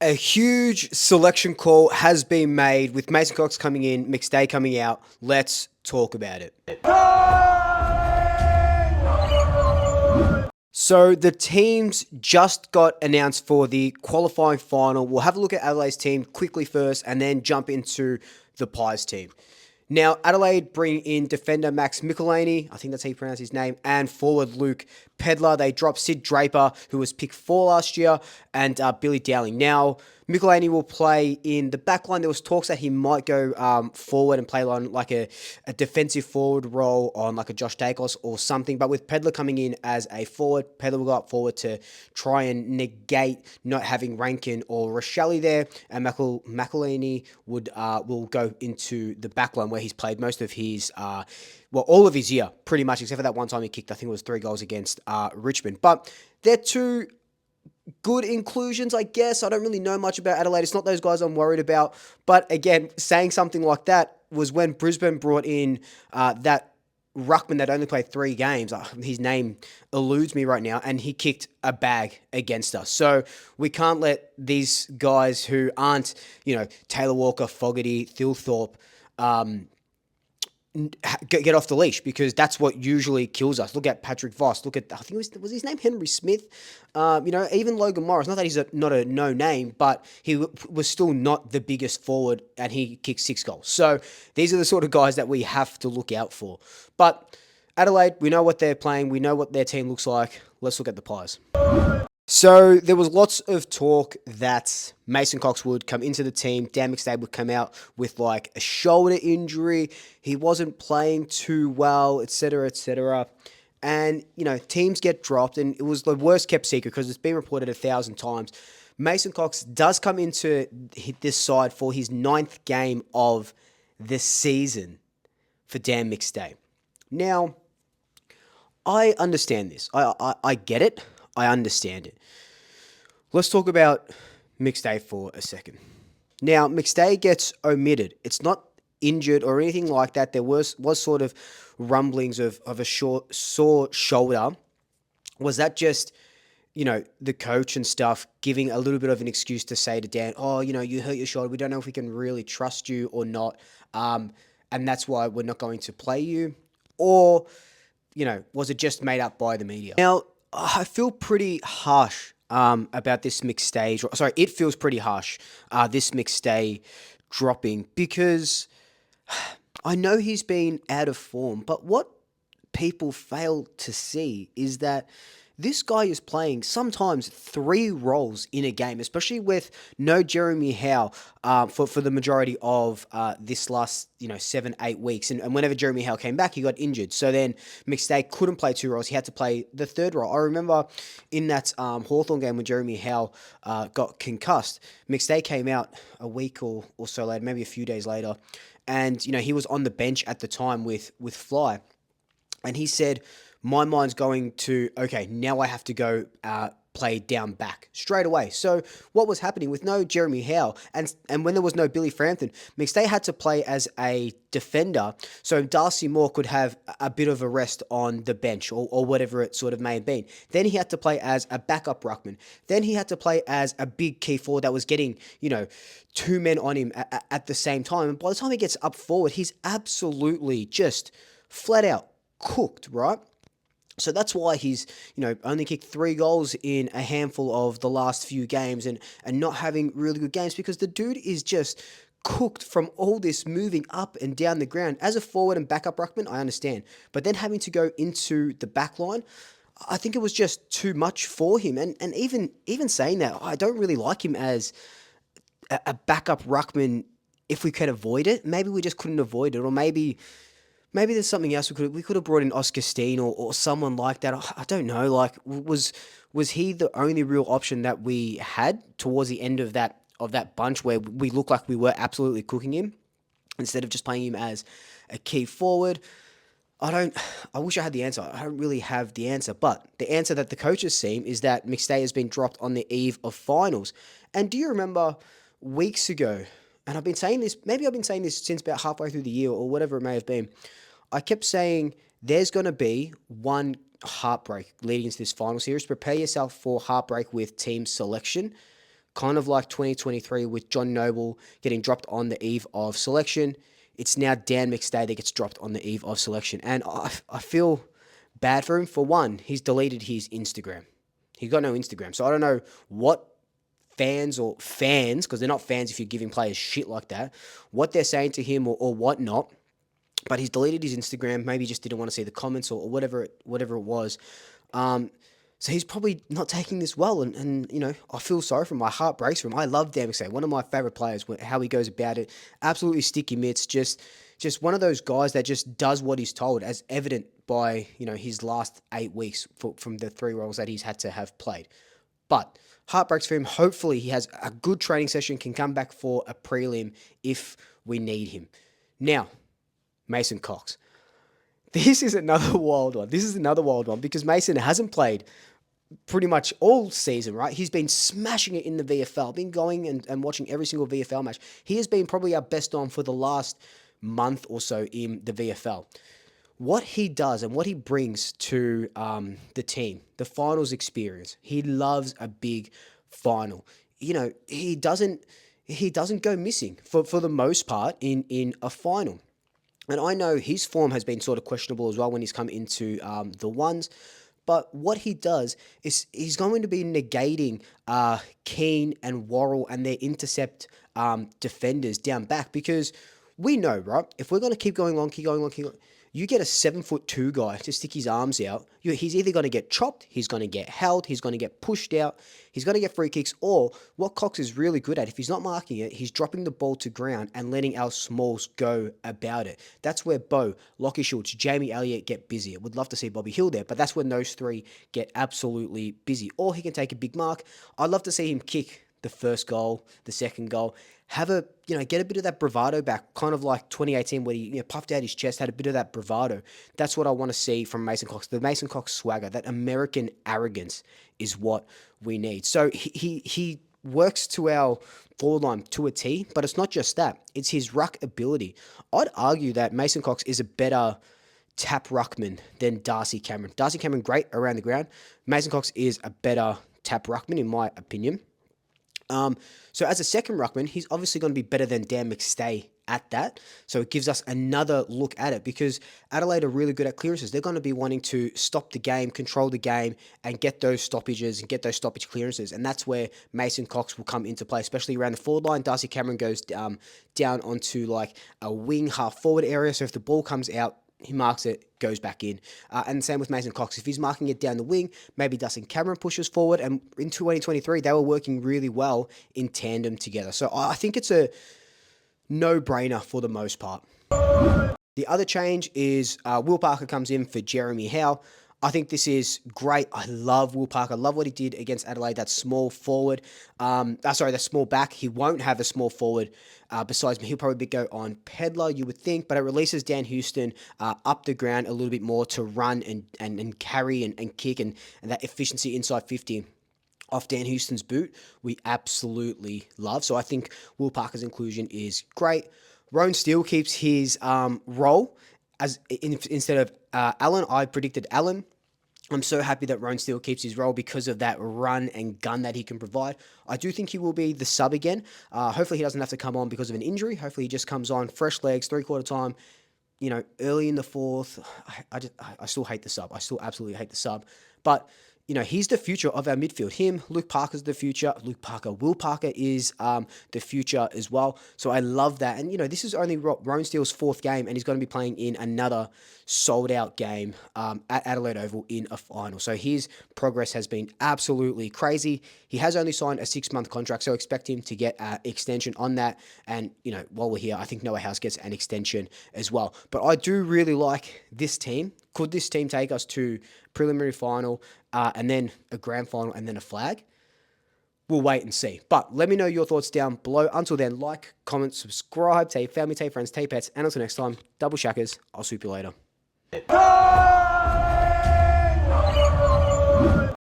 A huge selection call has been made with Mason Cox coming in, McStay coming out. Let's talk about it. So the teams just got announced for the qualifying final. We'll have a look at Adelaide's team quickly first and then jump into the Pies team. Now, Adelaide bring in defender Max Michelini, I think that's how you pronounce his name, and forward Luke Pedlar. They drop Sid Draper, who was picked 4 last year, and Billy Dowling. Now, Michelini will play in the back line. There was talks that he might go forward and play on like a defensive forward role on like a Josh Dacos or something. But with Pedlar coming in as a forward, Pedlar will go up forward to try and negate not having Rankin or Rochelle there, and Michelini will go into the back line where he's played most of his all of his year, pretty much, except for that one time he kicked, I think it was 3 goals against Richmond. But they're two good inclusions, I guess. I don't really know much about Adelaide. It's not those guys I'm worried about. But again, saying something like that was when Brisbane brought in that ruckman that only played 3 games. His name eludes me right now, and he kicked a bag against us. So we can't let these guys who aren't, Taylor Walker, Fogarty, Thilthorpe, get off the leash, because that's what usually kills us. Look at Patrick Voss. Look at, I think was his name Henry Smith. Even Logan Morris. Not that he's not a no name, but he was still not the biggest forward, and he kicked 6 goals. So these are the sort of guys that we have to look out for. But Adelaide, we know what they're playing. We know what their team looks like. Let's look at the Pies. So there was lots of talk that Mason Cox would come into the team. Dan McStay would come out with like a shoulder injury. He wasn't playing too well, etc., etc. And, teams get dropped, and it was the worst kept secret because it's been reported 1,000 times. Mason Cox does come into this side for his 9th game of the season for Dan McStay. Now, I understand this. I get it. I understand it. Let's talk about McStay for a second. Now, McStay gets omitted. It's not injured or anything like that. There was sort of rumblings of a sore shoulder. Was that just, the coach and stuff giving a little bit of an excuse to say to Dan, you hurt your shoulder. We don't know if we can really trust you or not. And that's why we're not going to play you. Or, was it just made up by the media? Now, I feel pretty harsh about this McStay. Sorry, it feels pretty harsh, this McStay dropping, because I know he's been out of form, but what people fail to see is that this guy is playing sometimes 3 roles in a game, especially with no Jeremy Howe for the majority of this last 7-8 weeks. And whenever Jeremy Howe came back, he got injured. So then McStay couldn't play 2 roles. He had to play the 3rd role. I remember in that Hawthorn game when Jeremy Howe got concussed, McStay came out a week or so later, maybe a few days later, and he was on the bench at the time with Fly, and he said, my mind's going to, okay, now I have to go play down back straight away. So what was happening with no Jeremy Howe and when there was no Billy Frampton, McStay had to play as a defender so Darcy Moore could have a bit of a rest on the bench or whatever it sort of may have been. Then he had to play as a backup ruckman. Then he had to play as a big key forward that was getting, 2 men on him at the same time. And by the time he gets up forward, he's absolutely just flat out cooked, right? So that's why he's, only kicked 3 goals in a handful of the last few games and not having really good games, because the dude is just cooked from all this moving up and down the ground. As a forward and backup ruckman, I understand. But then having to go into the back line, I think it was just too much for him. And even saying that, I don't really like him as a backup ruckman if we could avoid it. Maybe we just couldn't avoid it, or maybe there's something else we could have brought in Oscar Steen or someone like that. I don't know. Like, was he the only real option that we had towards the end of that bunch where we looked like we were absolutely cooking him instead of just playing him as a key forward? I wish I had the answer. I don't really have the answer. But the answer that the coaches seem is that McStay has been dropped on the eve of finals. And do you remember weeks ago? And I've been saying this since about halfway through the year or whatever it may have been. I kept saying there's going to be one heartbreak leading into this final series. Prepare yourself for heartbreak with team selection, kind of like 2023 with John Noble getting dropped on the eve of selection. It's now Dan McStay that gets dropped on the eve of selection. And I feel bad for him. For one, he's deleted his Instagram. He's got no Instagram. So I don't know what fans, because they're not fans if you're giving players shit like that, what they're saying to him or whatnot. But he's deleted his Instagram. Maybe he just didn't want to see the comments or whatever it was. So he's probably not taking this well, and I feel sorry for him. My heart breaks for him. I love Dan McStay, one of my favorite players. How he goes about it, absolutely sticky mitts. Just one of those guys that just does what he's told, as evident by his last 8 weeks from the 3 roles that he's had to have played. But heart breaks for him. Hopefully he has a good training session, can come back for a prelim if we need him. Now, Mason Cox. This is another wild one. Because Mason hasn't played pretty much all season, right? He's been smashing it in the VFL, been going and watching every single VFL match. He has been probably our best on for the last month or so in the VFL. What he does and what he brings to the team, the finals experience, he loves a big final. He doesn't go missing for the most part in a final. And I know his form has been sort of questionable as well when he's come into the ones. But what he does is he's going to be negating Keane and Worrell and their intercept defenders down back, because we know, right, if we're going to keep going on, you get a 7'2" guy to stick his arms out, he's either going to get chopped, he's going to get held, he's going to get pushed out, he's going to get free kicks, or what Cox is really good at, if he's not marking it, he's dropping the ball to ground and letting our smalls go about it. That's where Bo, Lockie Schultz, Jamie Elliott get busy. I would love to see Bobby Hill there, but that's when those 3 get absolutely busy. Or he can take a big mark. I'd love to see him kick the first goal, the second goal, get a bit of that bravado back, kind of like 2018 where he puffed out his chest, had a bit of that bravado. That's what I want to see from Mason Cox. The Mason Cox swagger, that American arrogance is what we need. So he works to our forward line to a T, but it's not just that. It's his ruck ability. I'd argue that Mason Cox is a better tap ruckman than Darcy Cameron. Darcy Cameron, great around the ground. Mason Cox is a better tap ruckman, in my opinion. So as a second ruckman, he's obviously going to be better than Dan McStay at that. So it gives us another look at it, because Adelaide are really good at clearances. They're going to be wanting to stop the game, control the game, and get those stoppages and get those stoppage clearances. And that's where Mason Cox will come into play, especially around the forward line. Darcy Cameron goes down onto like a wing half forward area. So if the ball comes out, he marks it, goes back in. And same with Mason Cox. If he's marking it down the wing, maybe Dustin Cameron pushes forward. And in 2023, they were working really well in tandem together. So I think it's a no-brainer for the most part. The other change is Wil Parker comes in for Jeremy Howe. I think this is great. I love Wil Parker. I love what he did against Adelaide, that small forward. That small back. He won't have a small forward besides me. He'll probably go on Pedler, you would think, but it releases Dan Houston up the ground a little bit more to run and carry and kick and that efficiency inside 50 off Dan Houston's boot, we absolutely love. So I think Wil Parker's inclusion is great. Rowan Steele keeps his role instead of Allen. I predicted Allen. I'm so happy that Rowan Steele keeps his role because of that run and gun that he can provide. I do think he will be the sub again. Hopefully he doesn't have to come on because of an injury. Hopefully he just comes on fresh legs, 3/4 time, early in the fourth. I still hate the sub. I still absolutely hate the sub. But he's the future of our midfield. Him, Luke Parker's the future. Wil Parker is the future as well. So I love that. And, this is only Rowan Steele's 4th game, and he's going to be playing in another sold-out game at Adelaide Oval in a final. So his progress has been absolutely crazy. He has only signed a 6-month contract, so expect him to get an extension on that. And, while we're here, I think Noah House gets an extension as well. But I do really like this team. Could this team take us to preliminary final and then a grand final and then a flag? We'll wait and see. But let me know your thoughts down below. Until then, like, comment, subscribe, tell your family, tell your friends, tell your pets. And until next time, double shackers. I'll swoop you later.